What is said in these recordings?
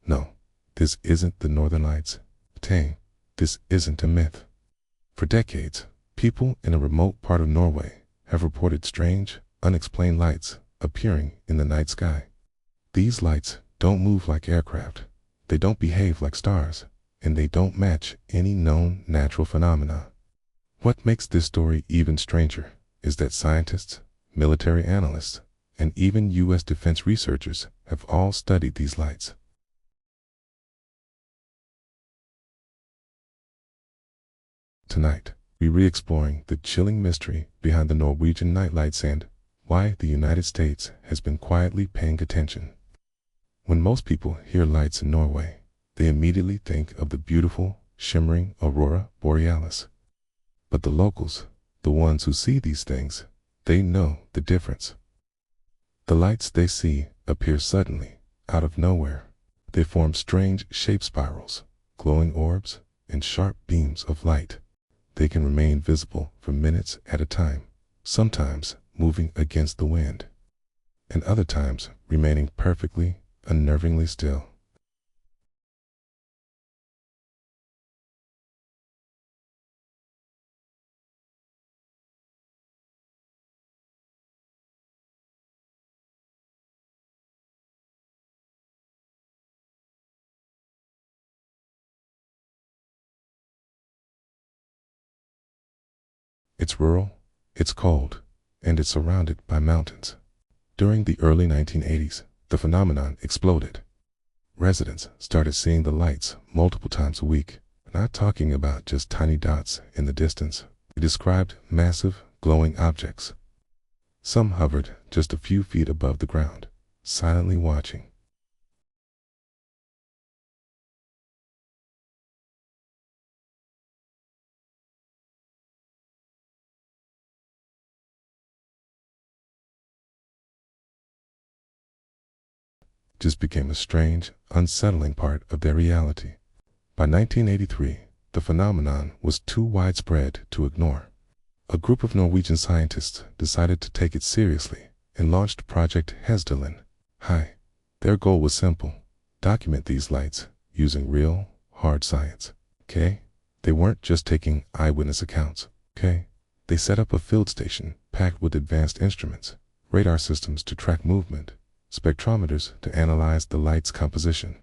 No, this isn't the Northern Lights. This isn't a myth. For decades, people in a remote part of Norway have reported strange, unexplained lights appearing in the night sky. These lights don't move like aircraft, they don't behave like stars, and they don't match any known natural phenomena. What makes this story even stranger is that scientists, military analysts, and even U.S. defense researchers have all studied these lights. Tonight, we're re-exploring the chilling mystery behind the Norwegian night lights and why the United States has been quietly paying attention. When most people hear lights in Norway, they immediately think of the beautiful, shimmering aurora borealis. But the locals, the ones who see these things, they know the difference. The lights they see appear suddenly, out of nowhere. They form strange shape spirals, glowing orbs, and sharp beams of light. They can remain visible for minutes at a time, sometimes moving against the wind, and other times remaining perfectly, unnervingly still. It's rural, it's cold, and it's surrounded by mountains. During the early 1980s, the phenomenon exploded. Residents started seeing the lights multiple times a week, not talking about just tiny dots in the distance. They described massive, glowing objects. Some hovered just a few feet above the ground, silently watching. Just became a strange, unsettling part of their reality. By 1983, the phenomenon was too widespread to ignore. A group of Norwegian scientists decided to take it seriously and launched Project Hesdalen. Their goal was simple: document these lights using real, hard science. They weren't just taking eyewitness accounts. They set up a field station packed with advanced instruments, radar systems to track movement, spectrometers to analyze the light's composition,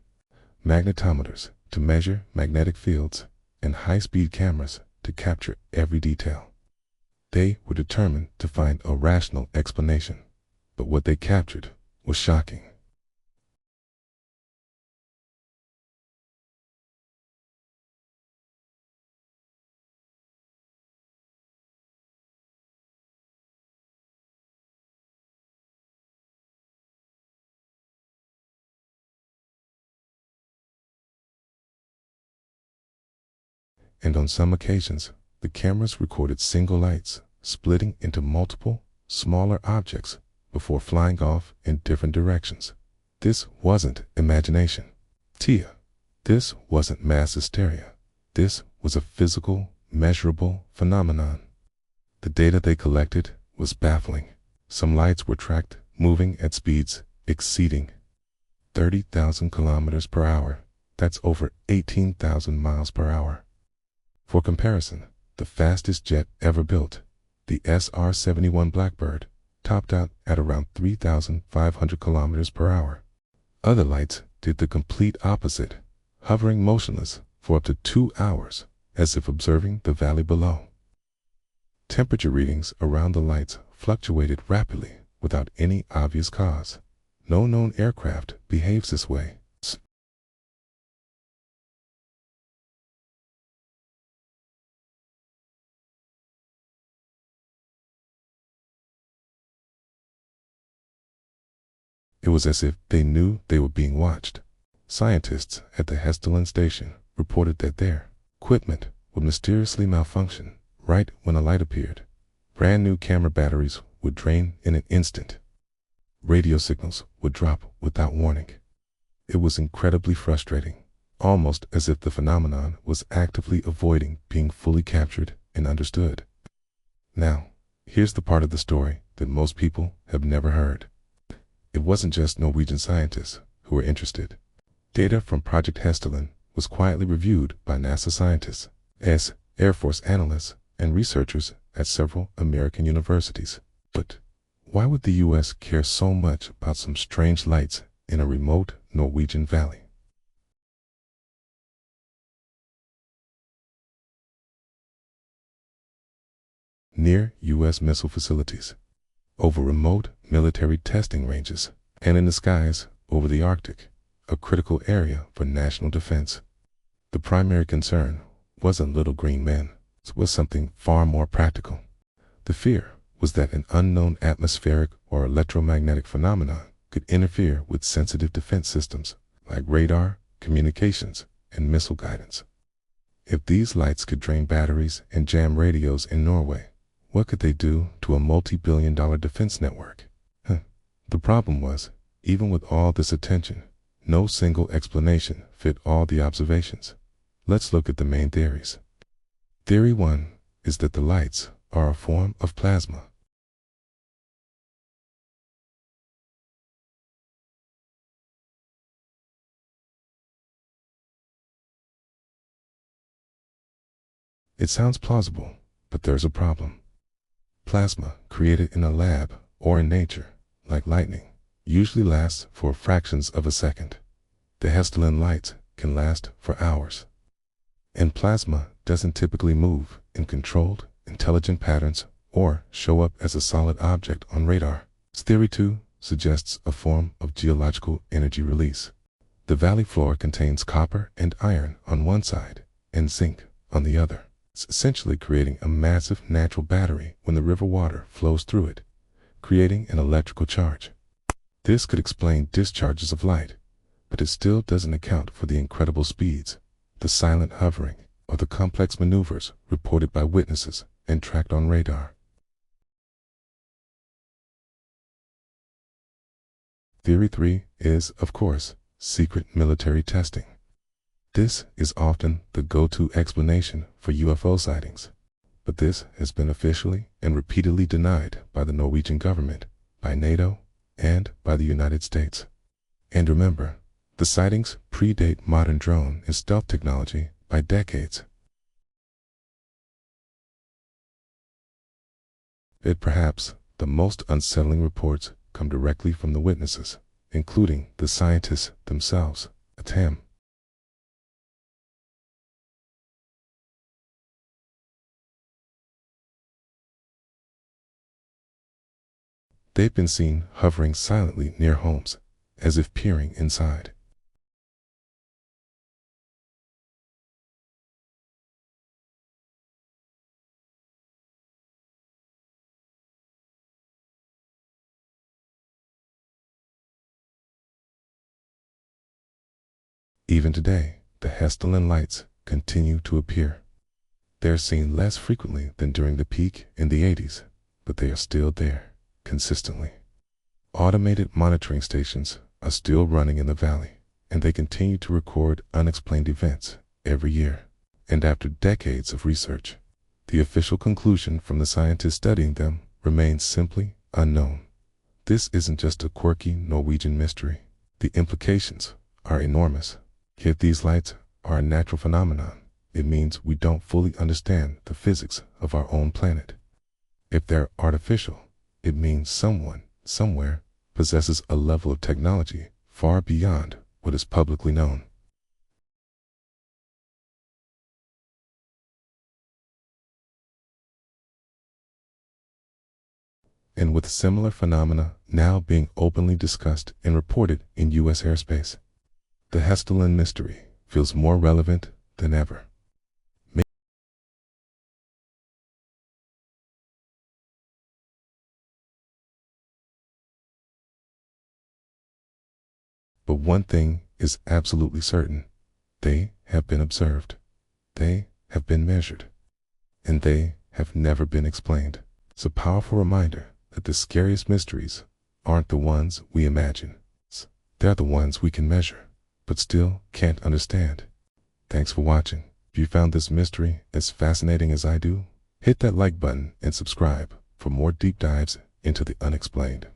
magnetometers to measure magnetic fields, and high-speed cameras to capture every detail. They were determined to find a rational explanation, but what they captured was shocking. And on some occasions, the cameras recorded single lights splitting into multiple, smaller objects before flying off in different directions. This wasn't imagination. This wasn't mass hysteria. This was a physical, measurable phenomenon. The data they collected was baffling. Some lights were tracked moving at speeds exceeding 30,000 kilometers per hour. That's over 18,000 miles per hour. For comparison, the fastest jet ever built, the SR-71 Blackbird, topped out at around 3,500 kilometers per hour. Other lights did the complete opposite, hovering motionless for up to 2 hours, as if observing the valley below. Temperature readings around the lights fluctuated rapidly without any obvious cause. No known aircraft behaves this way. It was as if they knew they were being watched. Scientists at the Hesdalen station reported that their equipment would mysteriously malfunction right when a light appeared. Brand new camera batteries would drain in an instant. Radio signals would drop without warning. It was incredibly frustrating, almost as if the phenomenon was actively avoiding being fully captured and understood. Now, here's the part of the story that most people have never heard. It wasn't just Norwegian scientists who were interested. Data from Project Hestilin was quietly reviewed by NASA scientists, Air Force analysts, and researchers at several American universities. But why would the U.S. care so much about some strange lights in a remote Norwegian valley? Near U.S. missile facilities, over remote military testing ranges, and in the skies over the Arctic, a critical area for national defense. The primary concern wasn't little green men. It was something far more practical. The fear was that an unknown atmospheric or electromagnetic phenomenon could interfere with sensitive defense systems like radar, communications, and missile guidance. If these lights could drain batteries and jam radios in Norway, what could they do to a multi-billion-dollar defense network? The problem was, even with all this attention, no single explanation fit all the observations. Let's look at the main theories. Theory 1 is that the lights are a form of plasma. It sounds plausible, but there's a problem. Plasma created in a lab or in nature, like lightning, usually lasts for fractions of a second. The Hestilin lights can last for hours. And plasma doesn't typically move in controlled, intelligent patterns or show up as a solid object on radar. Theory 2 suggests a form of geological energy release. The valley floor contains copper and iron on one side and zinc on the other. It's essentially creating a massive natural battery when the river water flows through it, creating an electrical charge. This could explain discharges of light, but it still doesn't account for the incredible speeds, the silent hovering, or the complex maneuvers reported by witnesses and tracked on radar. Theory 3 is, of course, secret military testing. This is often the go-to explanation for UFO sightings, but this has been officially and repeatedly denied by the Norwegian government, by NATO, and by the United States. And remember, the sightings predate modern drone and stealth technology by decades. Yet perhaps the most unsettling reports come directly from the witnesses, including the scientists themselves, ATAM. They've been seen hovering silently near homes, as if peering inside. Even today, the Hestilin lights continue to appear. They're seen less frequently than during the peak in the 80s, but they are still there, consistently. Automated monitoring stations are still running in the valley, and they continue to record unexplained events every year. And after decades of research, the official conclusion from the scientists studying them remains simply unknown. This isn't just a quirky Norwegian mystery. The implications are enormous. If these lights are a natural phenomenon, it means we don't fully understand the physics of our own planet. If they're artificial, it means someone, somewhere, possesses a level of technology far beyond what is publicly known. And with similar phenomena now being openly discussed and reported in U.S. airspace, the Hestilin mystery feels more relevant than ever. But one thing is absolutely certain. They have been observed. They have been measured. And they have never been explained. It's a powerful reminder that the scariest mysteries aren't the ones we imagine. They're the ones we can measure, but still can't understand. Thanks for watching. If you found this mystery as fascinating as I do, hit that like button and subscribe for more deep dives into the unexplained.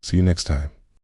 See you next time.